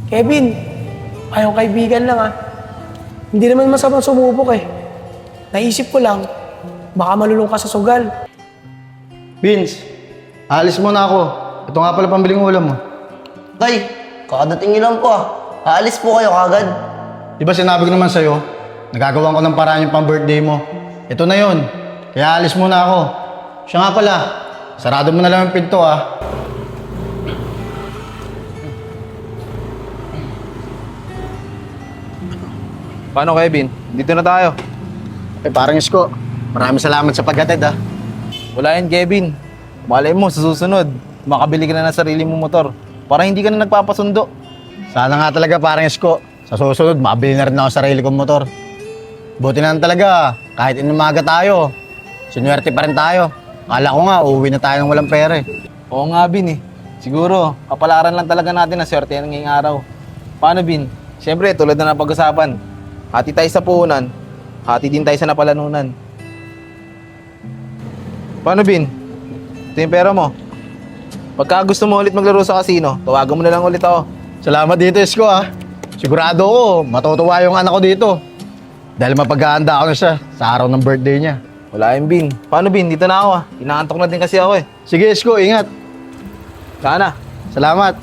Kevin, ayaw kaibigan lang Hindi naman masamang sumubok Naisip ko lang, baka malulung ka sa sugal. Vince, aalis muna ako. Ito nga pala pambiling ulam mo. Tay, kakadating niyo lang po Aalis po kayo kagad. Di ba sinabi ko naman sa'yo, nagagawan ko ng paraan yung pang-birthday mo. Ito na yon. Kaya aalis muna ako. Siya nga pala, sarado mo na lang yung pinto Paano, Kevin? Dito na tayo. Parang Isko, maraming salamat sa paghatid Wala yan, Kevin. Malay mo, sa susunod, makabili ka na ng sarili mong motor para hindi ka na nagpapasundo. Sana nga talaga parang Isko, sa susunod makabili na rin ako sa sarili kong motor. Buti na lang talaga, kahit inumaga tayo, sinuwerte pa rin tayo. Akala ko nga, uuwi na tayo ng walang pera Oo nga, Bin Siguro, kapalaran lang talaga natin na swerte yan ngayong araw. Paano, Bin? Siyempre, tulad na ng pag-usapan. Hati tayo sa puhunan, hati din tayo sa napalanunan. Paano, Bin? Ito yung pera mo. Pagka gusto mo ulit maglaro sa casino, tawagan mo na lang ulit ako. Salamat dito Isko Sigurado ko, matutuwa yung anak ko dito. Dahil mapaghahanda ako na siya sa araw ng birthday niya. Wala yung Bin. Paano, Bin? Dito na ako Inaantok na din kasi ako Sige Isko, ingat. Sana. Salamat.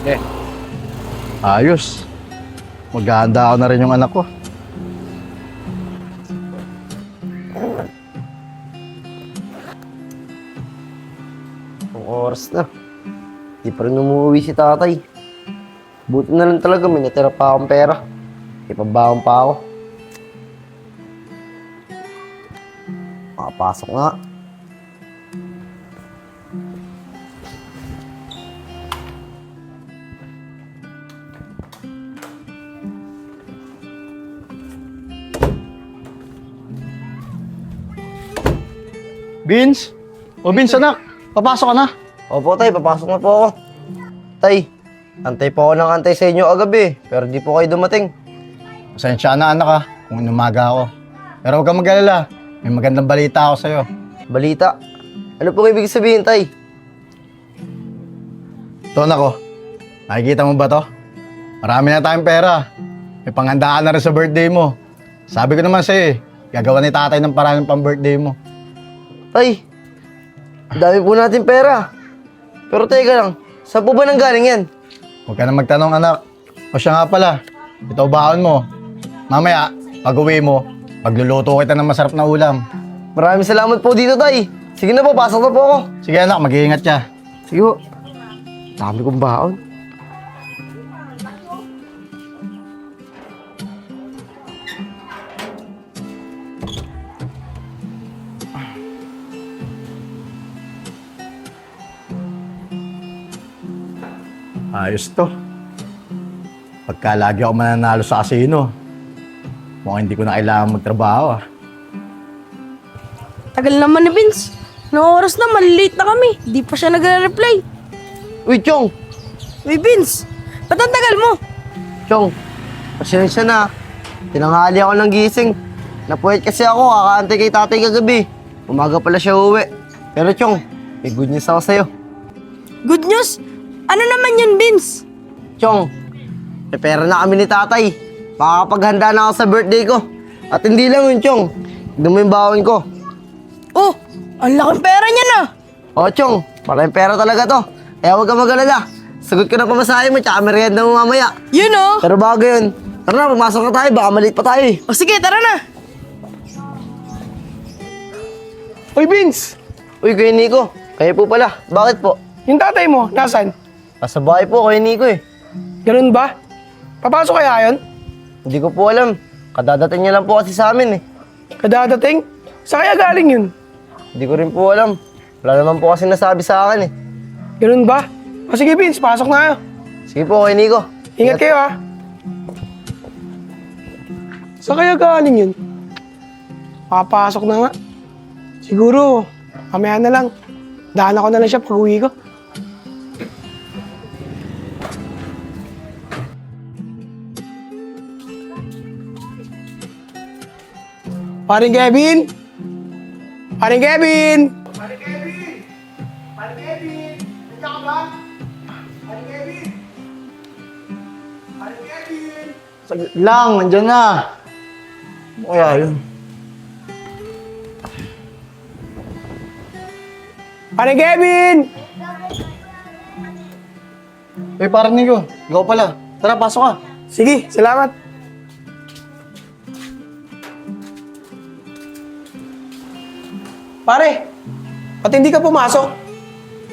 Okay. Ayos. Maghahanda ako na rin yung anak ko. Ang oras na. Di pa rin umuwi si tatay. Buti na lang talaga may natira pa akong pera. Ipabaon pa ako. Makapasok nga. Vince? O Vince anak, papasok ka na. Opo tay, papasok na po ako. Tay, antay po ako ng antay sa inyo agabi, pero di po kayo dumating. Pasensya na anak kung inumaga ako. Pero huwag kang mag-alala, may magandang balita ako sa'yo. Balita? Ano pong ibig sabihin, tay? Ito anak ko, nakikita mo ba to? Marami na tayong pera. May panghandaan na rin sa birthday mo. Sabi ko naman sa'yo gagawa ni tatay ng paraan ng pang-birthday mo. Tay, dami po natin pera. Pero teka lang, saan po ba nang galing yan? Huwag ka na magtanong anak. O siya nga pala, ito baon mo. Mamaya, pag uwi mo, pagluluto kita ng masarap na ulam. Maraming salamat po dito, tay. Sige na po, pasok na po ako. Sige anak, mag-iingat ka. Sige po. Dami kong baon. Ayos to. Pagka lagi ako mananalo sa casino, mukhang hindi ko na kailangan magtrabaho Tagal naman ni Vince. Noong oras na, malilate na kami. Di pa siya nagre-reply. Uy, Chong! Uy, Vince, ba't ang tagal mo? Chong, pasensya na. Tinanghali ako ng gising. Napuwet kasi ako, kakaantay kay tatay kagabi. Umaga pala siya uwi. Pero Chong, may good news ako sa'yo. Good news? Ano naman yun, Vince? Chong, may pera na kami ni tatay. Makakapaghanda na ako sa birthday ko. At hindi lang yun, Chong. Tignan mo yung baon ko. Oh, ang laking pera niya na. Oh, Chong, maraming pera talaga to. Kaya huwag ka mag-alala. Sagot ko na pamasahe mo, tsaka merienda mo mamaya. Yun oh. Pero bago yun, tara na, pumasok na tayo. Baka maliit pa tayo eh. O sige, tara na. Uy, Vince! Uy, Kuya Nico. Kayo po pala. Bakit po? Yung tatay mo, nasan? Nasa bahay po, Kuya Nico eh. Ganun ba? Papasok kaya yun? Hindi ko po alam. Kadadating niya lang po kasi sa amin eh. Kadadating? Sa kaya galing yun? Hindi ko rin po alam. Wala naman po kasi nasabi sa akin eh. Ganun ba? O sige, Vince, pasok na kayo. Sige po, Kuya Nico. Ingat kayo Sa kaya galing yun? Papasok na nga. Siguro, mamaya na lang. Daan ako na lang siya pag uwi ko. Paring Kevin! Paring Kevin! Paring Kevin! Paring Kevin! Nandiyan ka ba? Paring Kevin! Saglit lang, nandyan na. Ano kaya yun? Pare Kevin! Parang Nico, ikaw pala. Tara, pasok ka. Sige, salamat. Pare, ba't hindi ka pumasok?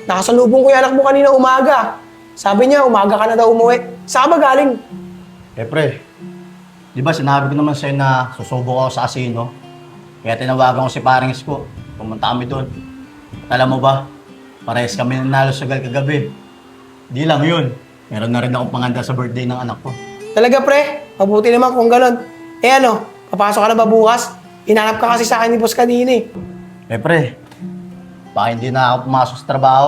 Nakasalubong ko yung anak mo kanina umaga. Sabi niya, umaga ka na daw umuwi. Saan ka ba galing? Pre, di ba sinabi ko naman sa'yo na susubok ako sa casino? Kaya tinawagan ko si paring Isko. Pumunta kami doon. At alam mo ba, parehas kami nanalo sa kagabi. Di lang yun. Meron na rin akong panganda sa birthday ng anak ko. Talaga pre, mabuti naman kung ganun. Eh ano, papasok ka na ba bukas? Hinanap ka kasi sa akin ni boss kanina eh. Pre, baka hindi na ako pumasok sa trabaho.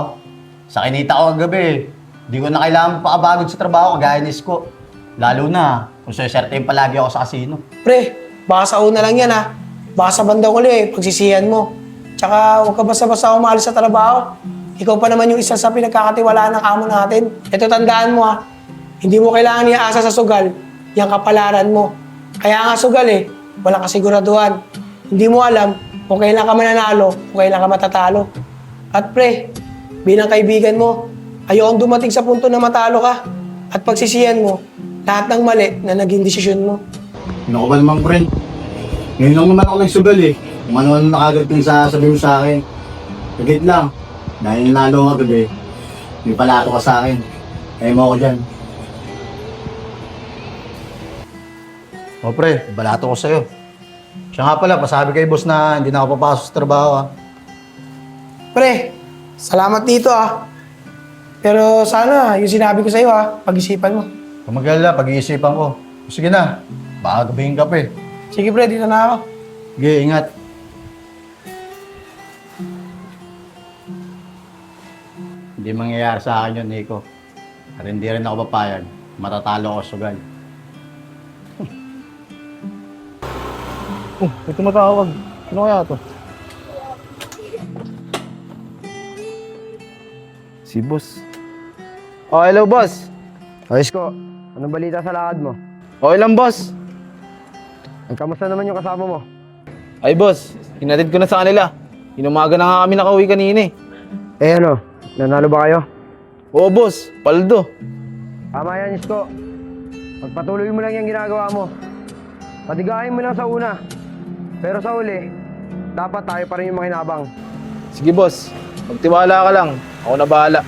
Sa kinita ko kagabi, di ko na kailangan pakabagod sa trabaho kagaya ni Isko. Lalo na kung susertein palagi ako sa casino. Pre, baka sa una lang yan ha. Baka sa bandang uli, pagsisihan mo. Tsaka huwag ka basta-basta umalis sa trabaho. Ikaw pa naman yung isa sa pinagkakatiwalaan ng amo natin. Ito tandaan mo ha, hindi mo kailangan iaasa sa sugal, yung kapalaran mo. Kaya nga sugal eh, walang kasiguraduhan. Hindi mo alam kung kailan ka mananalo, kung kailan ka matatalo. At pre, bilang kaibigan mo, ayokong dumating sa punto na matalo ka. At pagsisihan mo, lahat ng mali na naging desisyon mo. Ano ko ba naman, friend? Ngayon lang naman ako nagsugal eh. Kung ano-ano nakagad yung sasabihin mo sa akin. Saglit lang. Dahil nanalo ka gabi, may palato ka sa akin. Kaya mo ako dyan. Pre, balato ko sa'yo. Siya nga pala, pasabi kay boss na hindi na ako papasok sa trabaho ha. Pre, salamat dito ah. Pero sana, yung sinabi ko sa'yo ah, pag-isipan mo. Kung mag-alala, pag-iisipan ko. Sige na, baka gabihin ka pa eh. Sige pre, dito na ako. Sige, ingat. Hindi mangyayari sa akin yun, Nico. At hindi rin ako papayag. Matatalo ako sa sugal. May tumatawag. Ano kaya to? Si boss. Oh, hello boss. Ayos ko, anong balita sa lakad mo? Okay lang boss. Kamusta naman yung kasama mo? Ay boss, hinatid ko na sa kanila. Inumaga na nga kami nakauwi kanina eh. Eh ano, nanalo ba kayo? Oo boss, paldo. Tama yan, Isko. Pagpatuloy mo lang yung ginagawa mo. Patigahin mo lang sa una. Pero sa uli, dapat tayo pa rin yung makinabang. Sige boss, magtiwala ka lang. Ako na bahala.